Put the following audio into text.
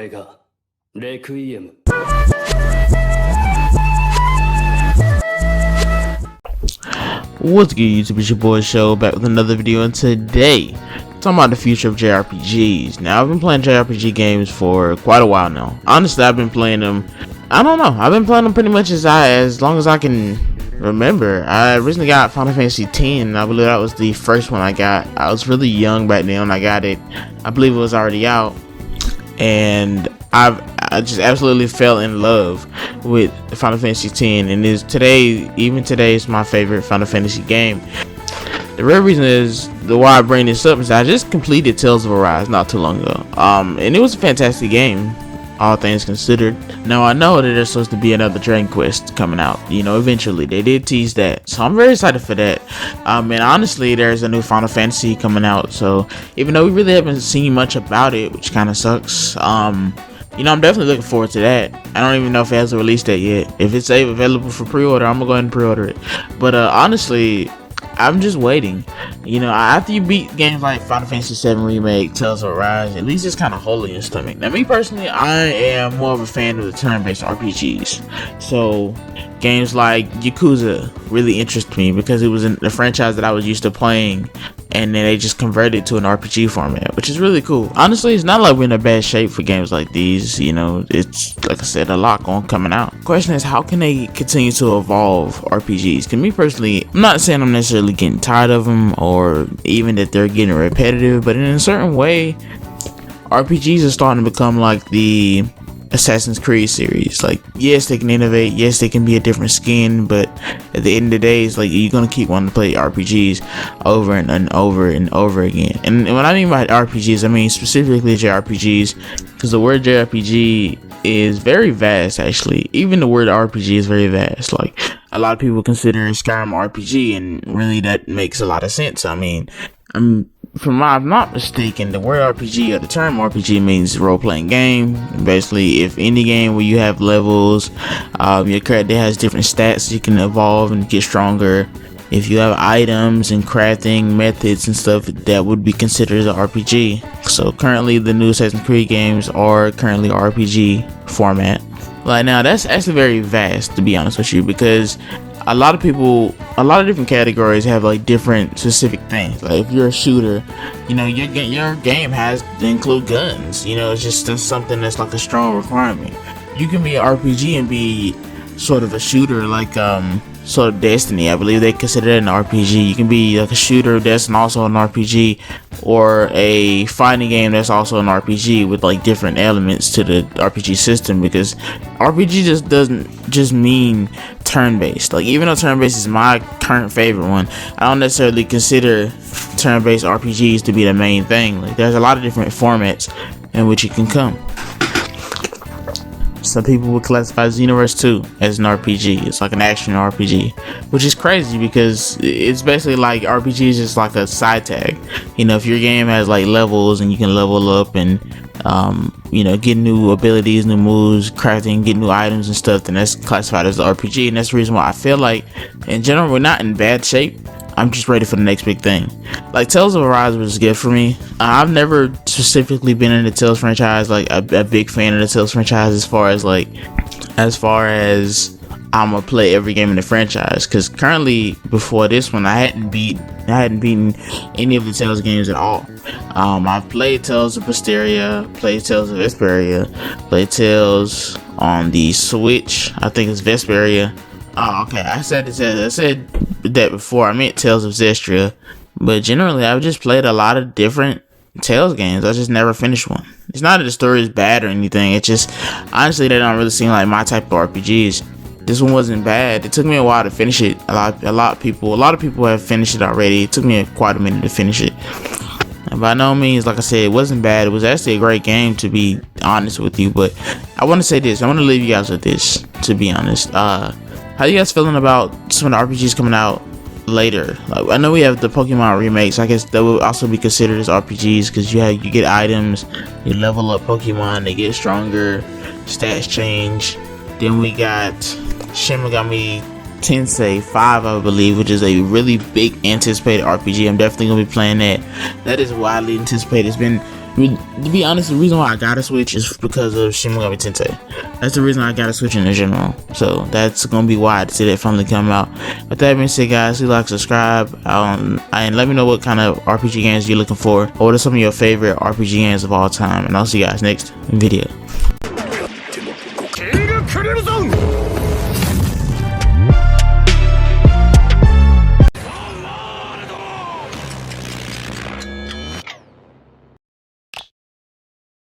れがレクイエム。 What's good, YouTube? It's your boy Show back with another video, and today talking about the future of JRPGs. Now, I've been playing JRPG games for quite a while now. Honestly, I've been playing them. I don't know. I've been playing them pretty much as long as I can remember. I originally got Final Fantasy X. I believe that was the first one I got. I was really young back then when I got it. I believe it was already out, and I just absolutely fell in love with Final Fantasy X, and even today is my favorite Final Fantasy game. The real reason is why I bring this up is I just completed Tales of Arise not too long ago, and it was a fantastic game, all things considered. Now I know that there's supposed to be another Dragon Quest coming out, eventually. They did tease that, so I'm very excited for that. And honestly, there's a new Final Fantasy coming out, so even though we really haven't seen much about it, which kind of sucks, I'm definitely looking forward to that. I don't even know if it has a release date yet. If it's available for pre-order, I'm gonna go ahead and pre-order it. But honestly, I'm just waiting. After you beat games like Final Fantasy VII Remake, Tales of Arise, at least it's kind of holding your stomach. Now, me personally, I am more of a fan of the turn-based RPGs. So, games like Yakuza really interest me because it was in the franchise that I was used to playing, and then they just converted to an RPG format, which is really cool. Honestly, it's not like we're in a bad shape for games like these. It's, like I said, a lot coming out. Question is, how can they continue to evolve RPGs? Because me personally, I'm not saying I'm necessarily getting tired of them, or even that they're getting repetitive, but in a certain way, RPGs are starting to become like the Assassin's Creed series. Like, yes, they can innovate, yes, they can be a different skin, but at the end of the day, it's like you're gonna keep wanting to play RPGs over and over and over again. And when I mean by RPGs, I mean specifically JRPGs, because the word JRPG is very vast. Actually, even the word RPG is very vast. Like, a lot of people consider Skyrim RPG, and really that makes a lot of sense. I mean, if I'm not mistaken, the word RPG, or the term RPG, means role-playing game. Basically, if any game where you have levels, your character has different stats, you can evolve and get stronger. If you have items and crafting methods and stuff, that would be considered as an RPG. So currently, the new Assassin's Creed games are currently RPG format. Like, now that's actually very vast, to be honest with you, because a lot of different categories have like different specific things. Like, if you're a shooter, your game has to include guns. It's just something that's like a strong requirement. You can be an RPG and be sort of a shooter, like sort of Destiny. I believe they consider it an RPG. You can be like a shooter that's also an RPG, or a fighting game that's also an RPG, with like different elements to the RPG system, because RPG just doesn't just mean turn-based. Like, even though turn-based is my current favorite one, I don't necessarily consider turn-based RPGs to be the main thing. Like, there's a lot of different formats in which you can come. Some people would classify Xenoverse 2 as an RPG. It's like an action RPG, which is crazy because it's basically like RPG is just like a side tag. If your game has like levels and you can level up and get new abilities, new moves, crafting, get new items and stuff, then that's classified as an RPG. And that's the reason why I feel like, in general, we're not in bad shape. I'm just ready for the next big thing. Like, Tales of Arise was good for me. I've never specifically been in the Tales franchise, like a big fan of the Tales franchise, as far as I'm gonna play every game in the franchise. Because currently, before this one, I hadn't beaten any of the Tales games at all. I've played Tales of Berseria, played Tales of Vesperia, played Tales on the Switch. I think it's Vesperia. Oh, okay. I said that before. I meant Tales of Zestria, but generally, I've just played a lot of different Tales games. I just never finished one. It's not that the story is bad or anything. It's just, honestly, they don't really seem like my type of RPGs. This one wasn't bad. It took me a while to finish it. A lot of people have finished it already. It took me quite a minute to finish it. And by no means, like I said, it wasn't bad. It was actually a great game, to be honest with you. But I want to say this. I want to leave you guys with this, to be honest. How you guys feeling about some of the RPGs coming out later? Like, I know we have the Pokemon remakes. I guess that would also be considered as RPGs, because you get items, you level up Pokemon, they get stronger, stats change. Then we got Shin Megami Tensei 5, I believe, which is a really big anticipated RPG. I'm definitely gonna be playing that. That is widely anticipated. It's been To be honest, the reason why I got a Switch is because of Shin Megami Tensei. That's the reason I got a Switch in general. So that's gonna be why I see that finally come out. With that being said, guys, please like, subscribe, and let me know what kind of RPG games you're looking for, or what are some of your favorite RPG games of all time. And I'll see you guys next video.